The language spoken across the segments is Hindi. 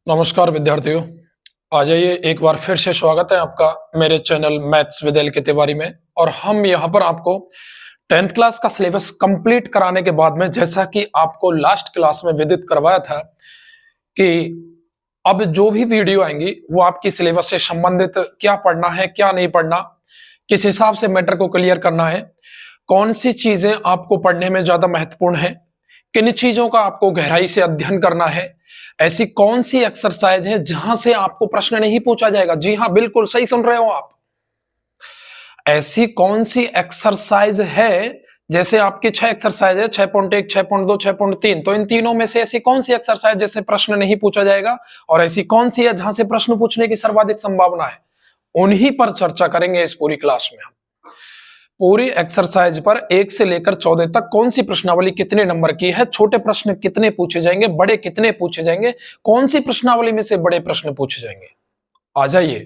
नमस्कार विद्यार्थियों। आ जाइए, एक बार फिर से स्वागत है आपका मेरे चैनल मैथ्स विद एल के तिवारी में। और हम यहाँ पर आपको 10th क्लास का सिलेबस कंप्लीट कराने के बाद में, जैसा कि आपको लास्ट क्लास में विदित करवाया था कि अब जो भी वीडियो आएंगी वो आपकी सिलेबस से संबंधित, क्या पढ़ना है क्या नहीं पढ़ना, किस हिसाब से मैटर को क्लियर करना है, कौन सी चीजें आपको पढ़ने में ज्यादा महत्वपूर्ण है, किन चीजों का आपको गहराई से अध्ययन करना है, ऐसी कौन सी एक्सरसाइज है जहां से आपको प्रश्न नहीं पूछा जाएगा। जी हाँ, बिल्कुल सही सुन रहे हो आप। ऐसी कौन सी एक्सरसाइज है, जैसे आपकी 6 एक्सरसाइज है, 6.1, 6.2, 6.3, तो इन तीनों में से ऐसी कौन सी एक्सरसाइज जैसे प्रश्न नहीं पूछा जाएगा और ऐसी कौन सी है जहां से प्रश्न पूछने की सर्वाधिक संभावना है, उन्हीं पर चर्चा करेंगे इस पूरी क्लास में। हम पूरी एक्सरसाइज पर 1 से लेकर 14 तक कौन सी प्रश्नावली कितने नंबर की है, छोटे प्रश्न कितने पूछे जाएंगे, बड़े कितने पूछे जाएंगे, कौन सी प्रश्नावली में से बड़े प्रश्न पूछे जाएंगे। आ जाइए,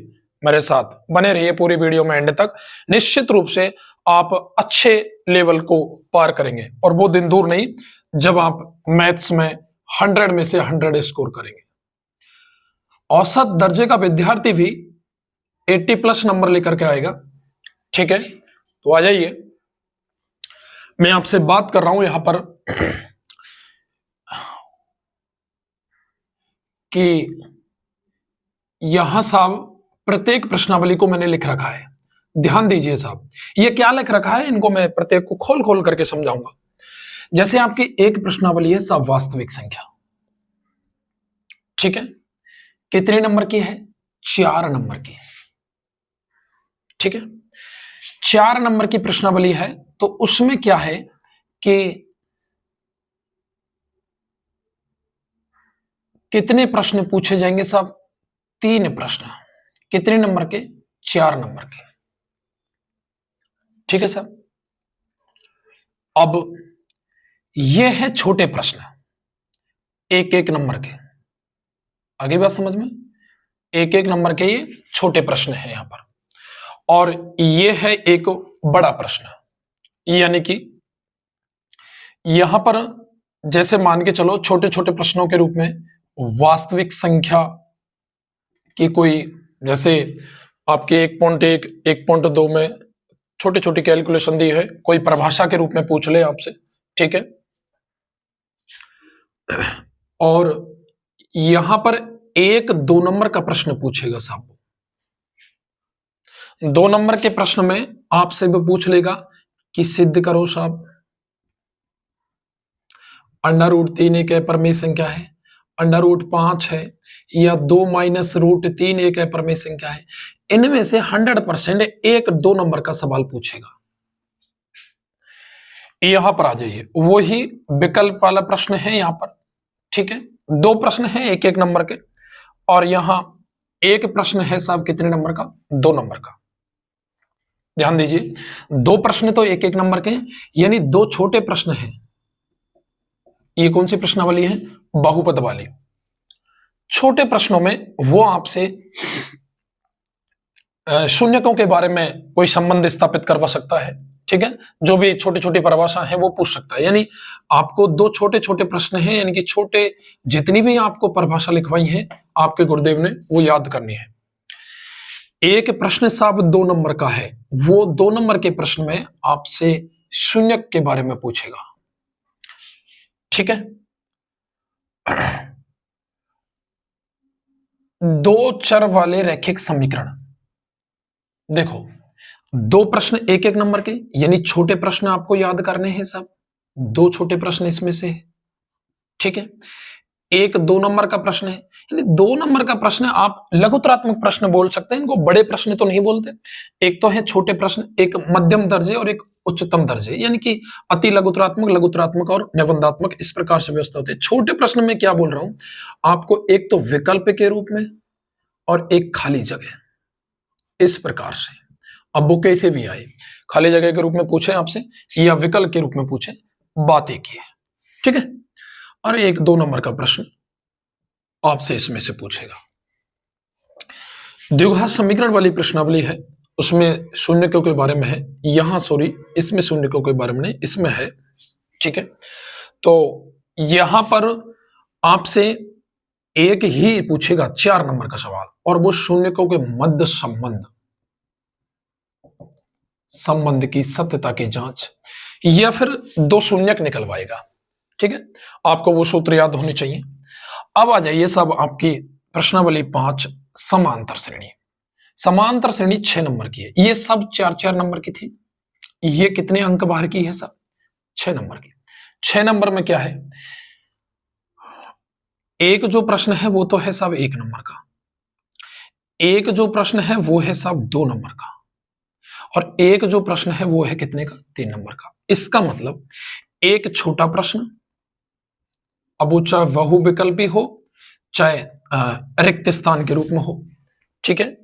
मेरे साथ बने रहिए पूरी वीडियो में एंड तक। निश्चित रूप से आप अच्छे लेवल को पार करेंगे और वो दिन दूर नहीं जब आप मैथ्स में 100 में से 100 स्कोर करेंगे। औसत दर्जे का विद्यार्थी भी 80 प्लस नंबर लेकर के आएगा। ठीक है, तो आ जाइए, मैं आपसे बात कर रहा हूं यहां पर कि यहां साहब प्रत्येक प्रश्नावली को मैंने लिख रखा है। ध्यान दीजिए साहब, ये क्या लिख रखा है, इनको मैं प्रत्येक को खोल खोल करके समझाऊंगा। जैसे आपकी एक प्रश्नावली है साहब, वास्तविक संख्या। ठीक है, कितने नंबर की है? 4 नंबर की। ठीक है, 4 नंबर की प्रश्नावली है, तो उसमें क्या है कि कितने प्रश्न पूछे जाएंगे साहब? 3 प्रश्न। कितने नंबर के? 4 नंबर के। ठीक है साहब, अब ये है छोटे प्रश्न, एक एक नंबर के। आगे बात समझ में? एक एक नंबर के ये छोटे प्रश्न है यहां पर, और ये है एक बड़ा प्रश्न। यानी कि यहां पर जैसे मान के चलो, छोटे छोटे प्रश्नों के रूप में वास्तविक संख्या की कोई, जैसे आपके 1.1, 1.2 में छोटी छोटी कैलकुलेशन दी है, कोई परिभाषा के रूप में पूछ ले आपसे। ठीक है, और यहां पर 1-2 नंबर का प्रश्न पूछेगा साहब। 2 नंबर के प्रश्न में आपसे वो पूछ लेगा कि सिद्ध करो साहब, √3 एक अपरिमेय संख्या है, √5 है, या 2 - √3 एक अपरिमेय संख्या है। इनमें से 100% 1-2 नंबर का सवाल पूछेगा। यहां पर आ जाइए, वही विकल्प वाला प्रश्न है यहां पर। ठीक है, 2 प्रश्न है एक एक नंबर के, और यहां एक प्रश्न है साहब कितने नंबर का? 2 नंबर का। ध्यान दीजिए, 2 प्रश्न तो एक एक नंबर के हैं, यानी 2 छोटे प्रश्न हैं। ये कौन सी प्रश्नावली है? बहुपद वाली। छोटे प्रश्नों में वो आपसे शून्यकों के बारे में कोई संबंध स्थापित करवा सकता है। ठीक है, जो भी छोटी छोटी परिभाषा है वो पूछ सकता है। यानी आपको 2 छोटे छोटे प्रश्न हैं, यानी कि छोटे जितनी भी आपको परिभाषा लिखवाई है आपके गुरुदेव ने, वो याद करनी है। एक प्रश्न साहब 2 नंबर का है, वो 2 नंबर के प्रश्न में आपसे शून्यक के बारे में पूछेगा। ठीक है, 2 चर वाले रैखिक समीकरण। देखो, 2 प्रश्न एक एक नंबर के, यानी छोटे प्रश्न आपको याद करने हैं साहब। 2 छोटे प्रश्न इसमें से है। ठीक है, एक 2 नंबर का प्रश्न है, यानी 2 नंबर का प्रश्न आप लघुतरात्मक प्रश्न बोल सकते हैं, इनको बड़े प्रश्न तो नहीं बोलते। एक तो है छोटे प्रश्न, एक मध्यम दर्जे और एक उच्चतम दर्जे, यानी कि अति लघुतरात्मक, लघुतरात्मक और निबंधात्मक, इस प्रकार से व्यवस्था होती है। छोटे प्रश्न में क्या बोल रहा हूं आपको, एक तो विकल्प के रूप में और एक खाली जगह, इस प्रकार से। अब वो कैसे भी आए, खाली जगह के रूप में पूछे आपसे या विकल्प के रूप में पूछे, बात एक ही है। ठीक है, और एक 2 नंबर का प्रश्न आपसे इसमें से पूछेगा। द्विघात समीकरण वाली प्रश्नावली है, उसमें शून्यकों के बारे में है। यहां सॉरी, इसमें शून्यकों के बारे में नहीं, इसमें है। ठीक है, तो यहां पर आपसे एक ही पूछेगा 4 नंबर का सवाल, और वो शून्यकों के मध्य संबंध की सत्यता की जांच, या फिर 2 शून्यक निकलवाएगा। ठीक है, आपको वो सूत्र याद होने चाहिए। अब आ जाइए सब आपकी प्रश्नावली 5 समांतर श्रेणी। समांतर श्रेणी 6 नंबर की है, ये सब 4-4 नंबर की थी। ये कितने अंक बाहर की है सब? 6 नंबर की। 6 नंबर में क्या है, एक जो प्रश्न है वो तो है सब 1 नंबर का, एक जो प्रश्न है वो है सब 2 नंबर का, और एक जो प्रश्न है वो है कितने का? 3 नंबर का। इसका मतलब एक छोटा प्रश्न, अब वो चाहे बहुविकल्पी हो, चाहे रिक्त स्थान के रूप में हो, ठीक है,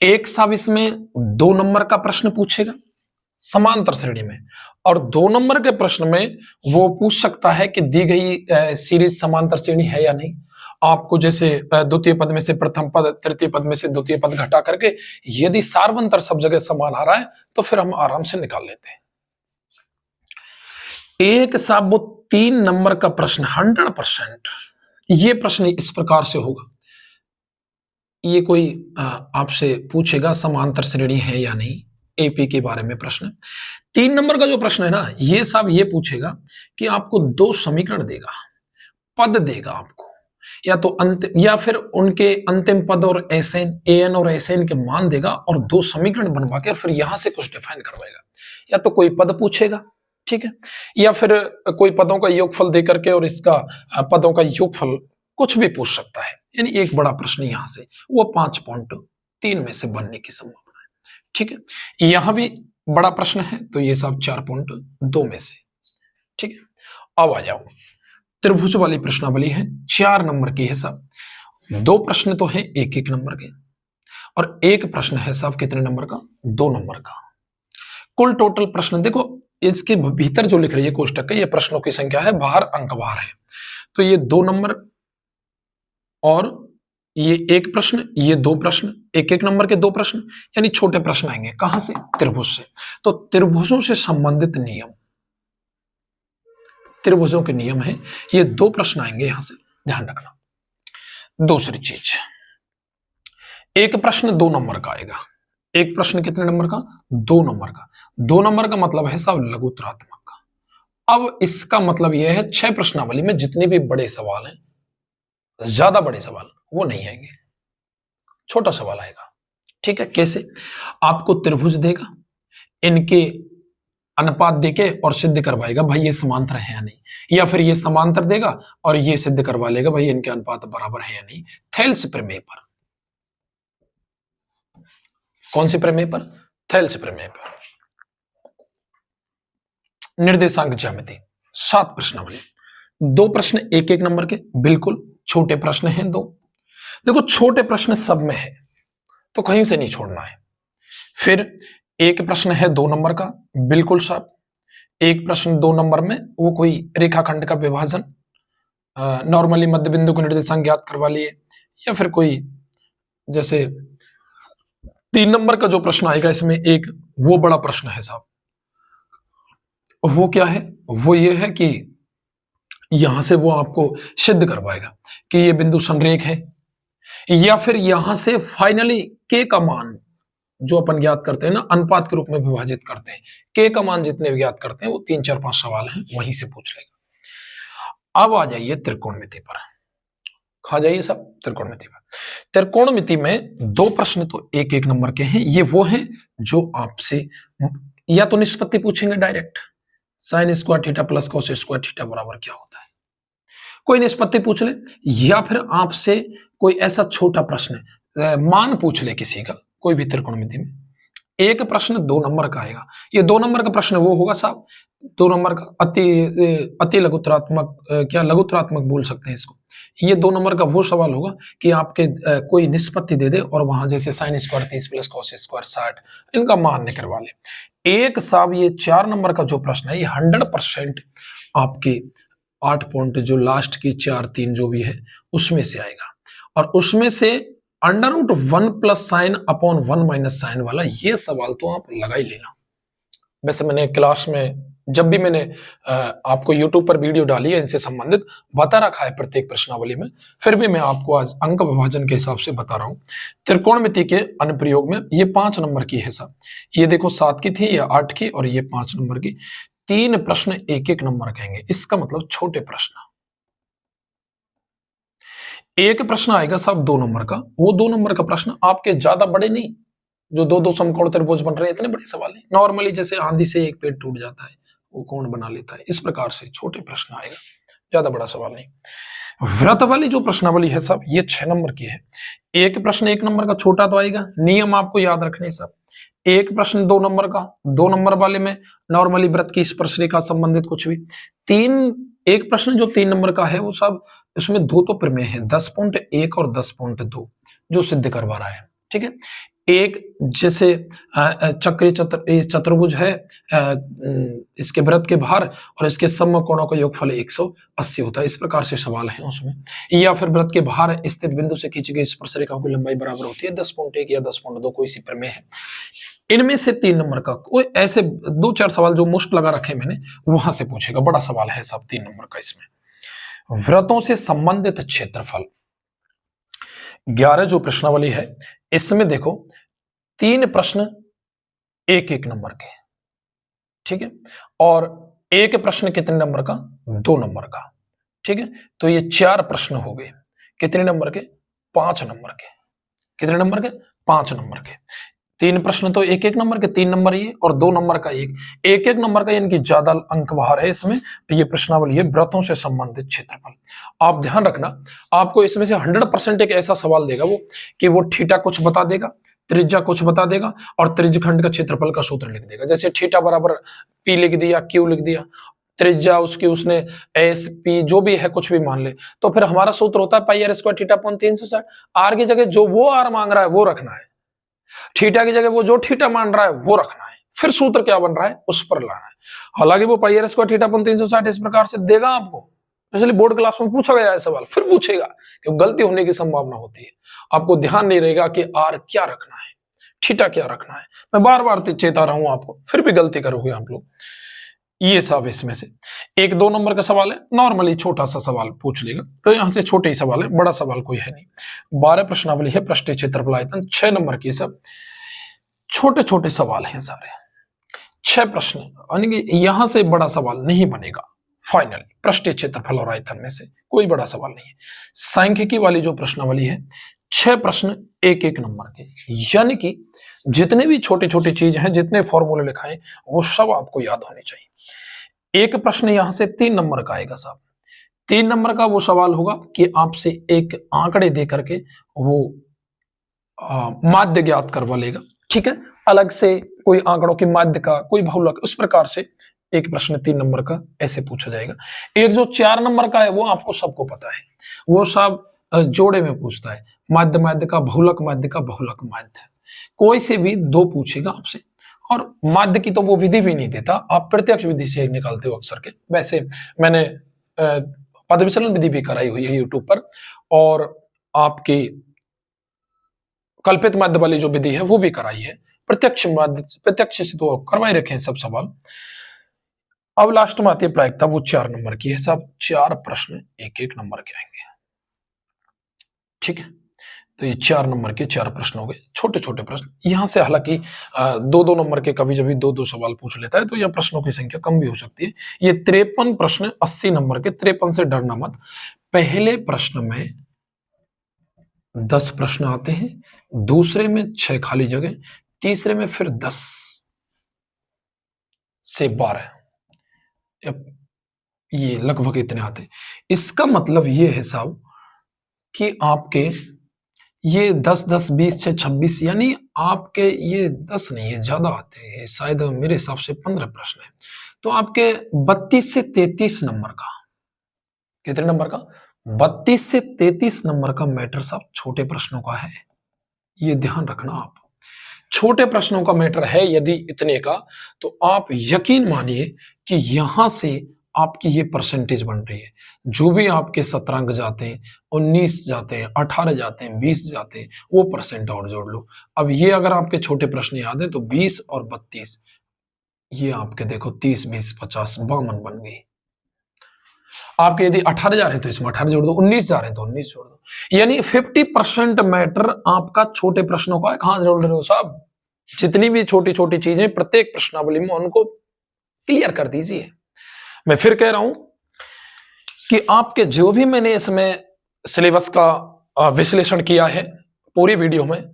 एक सब इसमें 2 नंबर का प्रश्न पूछेगा समांतर श्रेणी में, और 2 नंबर के प्रश्न में वो पूछ सकता है कि दी गई सीरीज समांतर श्रेणी है या नहीं। आपको जैसे द्वितीय पद में से प्रथम पद, तृतीय पद में से द्वितीय पद घटा करके यदि सार्वंतर सब जगह समान आ रहा है तो फिर हम आराम से निकाल लेते हैं। एक साब वो 3 नंबर का प्रश्न 100%, ये प्रश्न इस प्रकार से होगा, ये कोई आपसे पूछेगा समांतर श्रेणी है या नहीं, एपी के बारे में प्रश्न। 3 नंबर का जो प्रश्न है ना, ये साहब ये पूछेगा कि आपको 2 समीकरण देगा, पद देगा आपको, या तो अंत या फिर उनके अंतिम पद और एसएन, एएन और एसएन के मान देगा, और 2 समीकरण बनवा के फिर यहां से कुछ डिफाइन करवाएगा। या तो कोई पद पूछेगा, ठीक है, या फिर कोई पदों का योगफल दे करके और इसका पदों का योगफल कुछ भी पूछ सकता है। यानी एक बड़ा प्रश्न यहां से वो 5.3 में से बनने की संभावना है। ठीक है, यहां भी बड़ा प्रश्न है तो ये सब 4.2 में से। ठीक है, अब आ जाओ, त्रिभुज वाली प्रश्नावली है, 4 नंबर की है साहब। 2 प्रश्न तो है 1-1 नंबर के, और एक प्रश्न है साहब कितने नंबर का? 2 नंबर का। कुल टोटल प्रश्न देखो, इसके भीतर जो लिख रही है कोष्टक के, ये प्रश्नों की संख्या है, बाहर अंक बाहर है, तो ये 2 नंबर और ये 1 प्रश्न, ये 2 प्रश्न, 1-1 नंबर के 2 प्रश्न, यानी छोटे प्रश्न आएंगे कहां से? त्रिभुज से। तो त्रिभुजों से संबंधित नियम, त्रिभुजों के नियम है, ये 2 प्रश्न आएंगे यहां से, ध्यान रखना। दूसरी चीज, एक प्रश्न 2 नंबर का आएगा, एक प्रश्न कितने नंबर का? 2 नंबर का। 2 नंबर का मतलब है साहब लघुत्तरात्मक का। अब इसका मतलब यह है 6 प्रश्नावली में जितने भी बड़े सवाल हैं, ज्यादा बड़े सवाल वो नहीं आएंगे, छोटा सवाल आएगा। ठीक है, कैसे? आपको त्रिभुज देगा, इनके अनुपात देके और सिद्ध करवाएगा भाई ये समांतर है या नहीं, या फिर ये समांतर देगा और ये सिद्ध करवा लेगा भाई इनके अनुपात बराबर है या नहीं। थेल्स प्रमेय पर, कौन से प्रमेय पर? थेल्स प्रमेय पर। निर्देशांक ज्यामिति 7 प्रश्नावली, 2 प्रश्न 1-1 नंबर के, बिल्कुल छोटे प्रश्न हैं 2। देखो छोटे प्रश्न सब में है तो कहीं से नहीं छोड़ना है। फिर एक प्रश्न है 2 नंबर का, बिल्कुल साहब। एक प्रश्न 2 नंबर में वो कोई रेखाखंड का विभाजन, नॉर्मली मध्य बिंदु को निर्देशांक ज्ञात करवा लिए, या फिर कोई जैसे 3 नंबर का जो प्रश्न आएगा इसमें एक वो बड़ा प्रश्न है साहब, वो क्या है? वो ये है कि यहां से वो आपको सिद्ध करवाएगा कि ये बिंदु संरेख है, या फिर यहां से फाइनली के का मान जो अपन ज्ञात करते हैं ना, अनुपात के रूप में विभाजित करते हैं, के का मान जितने भी ज्ञात करते हैं वो 3, 4, 5 सवाल हैं वहीं से पूछ लेगा। अब आ जाइए त्रिकोणमिति पर, खा जाइए सब त्रिकोणमिति पर। त्रिकोणमिति में 2 प्रश्न तो 1-1 नंबर के हैं, ये वो हैं जो आपसे या तो निष्पत्ति पूछेंगे direct, sine square theta plus cos square theta बराबर क्या होता है, कोई निष्पत्ति पूछ ले, या फिर आपसे कोई ऐसा छोटा प्रश्न मान पूछ ले किसी का, कोई भी त्रिकोणमिति में। एक प्रश्न 2 नंबर का आएगा, ये 2 नंबर का प्रश्न वो होगा साहब 2 नंबर का अति लघुत्तरात्मक, क्या लघुत्तरात्मक बोल सकते हैं इसको। ये 2 नंबर का वो सवाल होगा कि आपके कोई निष्पत्ति दे दे और वहां जैसे sine square 30 plus cos square 60 इनका मान निकलवा ले। एक साहब ये 4 नंबर का जो प्रश्न है ये 100% आपके 8 पॉइंट जो लास्ट की 4-3 जो भी है उसमें से आएगा, और उसमें से √1 plus sine upon 1 minus sine वाला ये सवाल तो आप लगा ही लेना। वैसे मैंने क्लास में जब भी मैंने आपको YouTube पर वीडियो डाली है इनसे संबंधित, बता रखा है प्रत्येक प्रश्नावली में, फिर भी मैं आपको आज अंक विभाजन के हिसाब से बता रहा हूँ। त्रिकोणमिति के अनुप्रयोग में ये 5 नंबर की है साहब। ये देखो 7 की थी, या 8 की, और ये 5 नंबर की। 3 प्रश्न 1-1 नंबर कहेंगे, इसका मतलब छोटे प्रश्न। एक प्रश्न आएगा साहब 2 नंबर का, वो 2 नंबर का प्रश्न आपके ज्यादा बड़े नहीं, जो 2-2 समकोण त्रिभुज बन रहे हैं, इतने बड़े सवाल नहीं। नॉर्मली जैसे आंधी से एक पेड़ टूट जाता है, वो कौन बना लेता है, इस प्रकार से छोटे प्रश्न आएगा, ज्यादा बड़ा सवाल नहीं। व्रत वाली जो प्रश्नावली है साहब, ये 6 नंबर की है। एक प्रश्न 1 नंबर का छोटा तो आएगा, नियम आपको याद रखने साहब। एक प्रश्न 2 नंबर का, 2 नंबर वाले में नॉर्मली व्रत की स्पर्श रेखा संबंधित कुछ भी। एक प्रश्न जो 3 नंबर का है वो सब, इसमें 2 तो प्रमेय है, 10.1 और 10.2 जो सिद्ध करवा रहा है, ठीक है। एक जैसे चक्री चतुर्भुज है, इसके व्रत के भार और इसके समकोणों का योगफल 180 होता है, इस प्रकार से सवाल है उसमें। या फिर व्रत के भार स्थित बिंदु से खींची गई स्पर्श रेखा की लंबाई बराबर होती है 10.1 या 10.2, कोई सी प्रमेय है। इनमें से 3 नंबर का कोई ऐसे 2-4 सवाल जो मुश्त लगा रखे मैंने, वहां से पूछेगा, बड़ा सवाल है साहब 3 नंबर का इसमें। व्रतों से संबंधित क्षेत्रफल 11 जो प्रश्नावली है, इसमें देखो 3 प्रश्न 1-1 नंबर के, ठीक है, और एक प्रश्न कितने नंबर का, 2 नंबर का, ठीक है। तो ये 4 प्रश्न हो गए, कितने नंबर के, 5 नंबर के। कितने नंबर के, 5 नंबर के। 3 प्रश्न तो 1-1 नंबर के, 3 नंबर ये और 2 नंबर का 1-1 नंबर का, यानी कि ज्यादा अंक बाहर है इसमें। तो ये प्रश्नावली है व्रतों से संबंधित क्षेत्रफल। आप ध्यान रखना, आपको इसमें से 100% एक ऐसा सवाल देगा वो, कि वो थीटा कुछ बता देगा, त्रिज्या कुछ बता देगा, और त्रिज्यखंड का क्षेत्रफल का सूत्र लिख देगा। जैसे थीटा बराबर पी लिख दिया, क्यू लिख दिया, त्रिज्या उसकी उसने एस पी जो भी है कुछ भी मान ले, तो फिर हमारा सूत्र होता है pi r square theta upon 360। R की जगह जो वो आर मांग रहा है वो रखना है, थीटा की जगह वो जो थीटा मान रहा है वो रखना है, फिर सूत्र क्या बन रहा है उस पर लाना है। हालांकि वो पाई आर स्क्वायर थीटा अपॉन 360 इस प्रकार से देगा आपको, इसलिए बोर्ड क्लास में पूछा गया है सवाल, फिर पूछेगा, क्योंकि गलती होने की संभावना होती है। आपको ध्यान नहीं रहेगा कि आर क्या रखना है, थीटा क्या रखना है। मैं बार बार चेता रहा हूं आपको, फिर भी गलती करोगे आप लोग। ये सब इसमें से 1-2 नंबर का सवाल है, नॉर्मली छोटा सा सवाल पूछ लेगा, तो यहां से छोटे ही सवाल है, बड़ा सवाल कोई है नहीं। 12 प्रश्नावली है, पृष्ठीय क्षेत्रफल आयतन 6 नंबर की, सब छोटे छोटे सवाल हैं सारे। 6 प्रश्न, यानी कि यहां से बड़ा सवाल नहीं बनेगा फाइनली, पृष्ठीय क्षेत्रफल और आयतन में से कोई बड़ा सवाल नहीं है। सांख्यिकी वाली जो प्रश्नावली है, 6 प्रश्न 1-1 नंबर के, यानी कि जितने भी छोटे छोटे चीज हैं, जितने फॉर्मूले लिखाए, वो सब आपको याद होने चाहिए। एक प्रश्न यहां से 3 नंबर का आएगा साहब। 3 नंबर का वो सवाल होगा कि आपसे एक आंकड़े दे करके वो माध्य ज्ञात करवा लेगा, ठीक है, अलग से कोई आंकड़ों की माध्य का कोई बहुलक, उस प्रकार से एक प्रश्न 3 नंबर का ऐसे पूछा जाएगा। एक जो 4 नंबर का है वो आपको सबको पता है, वो सब जोड़े में पूछता है, माध्य माध्य का बहुलक, माध्य का बहुलक माध्य, कोई से भी 2 पूछेगा आपसे। और माध्य की तो वो विधि भी नहीं देता, आप प्रत्यक्ष विधि से निकालते हो अक्सर के। वैसे मैंने पद विचलन विधि भी कराई हुई है यूट्यूब पर, और आपकी कल्पित माध्य वाली जो विधि है वो भी कराई है। प्रत्यक्ष से तो करवाई रखे हैं सब सवाल। अब लास्ट में आती है प्रायिकता, वो 4 नंबर की है साहब। 4 प्रश्न 1-1 नंबर के आएंगे, ठीक है। तो ये 4 नंबर के 4 प्रश्न हो गए, छोटे छोटे प्रश्न। यहां से हालांकि 2-2 नंबर के कभी कभी 2-2 सवाल पूछ लेता है, तो यह प्रश्नों की संख्या कम भी हो सकती है। ये 53 प्रश्न 80 नंबर के, 53 से डरना मत। पहले प्रश्न में 10 प्रश्न आते हैं, दूसरे में 6 खाली जगह, तीसरे में फिर 10 से 12, ये लगभग इतने आते हैं। इसका मतलब ये है साहब कि आपके ये 10-10, 20, 26, यानी आपके ये 10 नहीं, ये ज्यादा आते हैं, शायद मेरे हिसाब से 15 प्रश्न है। तो आपके 32 से 33 नंबर का, कितने नंबर का, 32 से 33 नंबर का मैटर साहब छोटे प्रश्नों का है। ये ध्यान रखना आप, छोटे प्रश्नों का मैटर है यदि इतने का, तो आप यकीन मानिए कि यहां से आपकी ये परसेंटेज बन रही है। जो भी आपके 17 अंक जाते हैं, 19 जाते हैं, 18 जाते हैं, 20 जाते हैं, वो परसेंट और जोड़ लो। अब ये अगर आपके छोटे प्रश्न याद है तो 20 और 32, ये आपके देखो 30, 20, 50, 52 बन गई। आपके यदि 18,000 है तो इसमें 18 जोड़ दो, 19,000 है तो 19 जोड़ दो। यानी 50% मैटर आपका छोटे प्रश्नों का है। कहां जोड़ रहे हो साहब? जितनी भी छोटी-छोटी चीजें प्रत्येक प्रश्नावली में उनको क्लियर कर दीजिए। मैं फिर कह रहा हूं कि आपके जो भी मैंने इसमें सिलेबस का विश्लेषण किया है पूरी वीडियो में,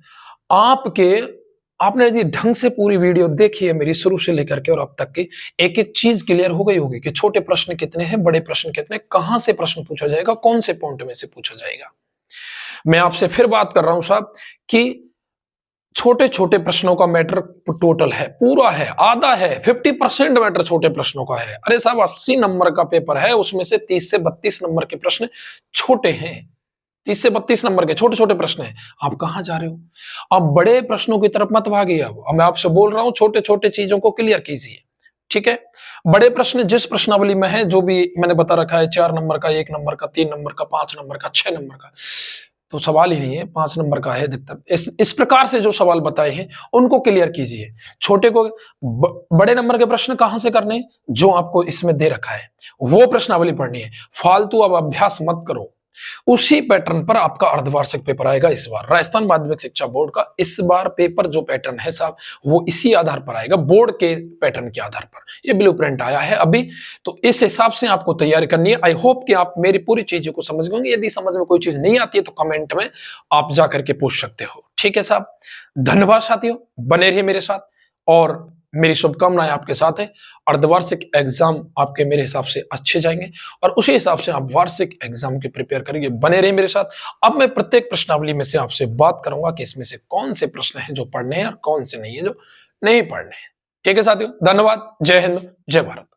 आपने यदि ढंग से पूरी वीडियो देखी है मेरी शुरू से लेकर के और अब तक की, एक एक चीज क्लियर हो गई होगी कि छोटे प्रश्न कितने हैं, बड़े प्रश्न कितने, कहां से प्रश्न पूछा जाएगा, कौन से पॉइंट में से पूछा जाएगा। मैं आपसे फिर बात कर रहा हूं साहब कि छोटे छोटे प्रश्नों का मैटर टोटल है, पूरा है, आधा है, 50% मैटर छोटे प्रश्नों का है। अरे साहब 80 नंबर का पेपर है, उसमें से 30 से 32 नंबर के प्रश्न छोटे हैं। 30 से 32 नंबर के छोटे छोटे प्रश्न हैं। आप कहां जा रहे हो? आप बड़े प्रश्नों की तरफ मत भागिए। अब मैं आपसे बोल रहा हूं छोटे छोटे चीजों को क्लियर कीजिए, ठीक है? बड़े प्रश्न जिस प्रश्नावली में है, जो भी मैंने बता रखा है, 4 नंबर का, 1 नंबर का, 3 नंबर का, 5 नंबर का, 6 नंबर का, तो सवाल ही नहीं है, 5 नंबर का है अधिकतर। इस प्रकार से जो सवाल बताए हैं उनको क्लियर कीजिए। छोटे को बड़े नंबर के प्रश्न कहां से करने, जो आपको इसमें दे रखा है वो प्रश्नावली पढ़नी है। फालतू अब अभ्यास मत करो। उसी पैटर्न पर आपका अर्धवार्षिक पेपर आएगा इस बार, राजस्थान माध्यमिक शिक्षा बोर्ड का। इस बार पेपर जो पैटर्न है साहब, वो इसी आधार पर आएगा, बोर्ड के पैटर्न के आधार पर। ये ब्लूप्रिंट आया है अभी, तो इस हिसाब से आपको तैयारी करनी है। आई होप कि आप मेरी पूरी चीजों को समझ गए। यदि समझ में कोई चीज नहीं आती है तो कमेंट में आप जाकर के पूछ सकते हो, ठीक है साहब? धन्यवाद साथियों, बने रहिए मेरे साथ और मेरी शुभकामनाएं आपके साथ है। अर्धवार्षिक एग्जाम आपके मेरे हिसाब से अच्छे जाएंगे और उसी हिसाब से आप वार्षिक एग्जाम के प्रिपेयर करेंगे। बने रहिए मेरे साथ। अब मैं प्रत्येक प्रश्नावली में से आपसे बात करूंगा कि इसमें से कौन से प्रश्न हैं जो पढ़ने हैं और कौन से नहीं है जो नहीं पढ़ने हैं। ठीक है साथियों, धन्यवाद। जय हिंद, जय भारत।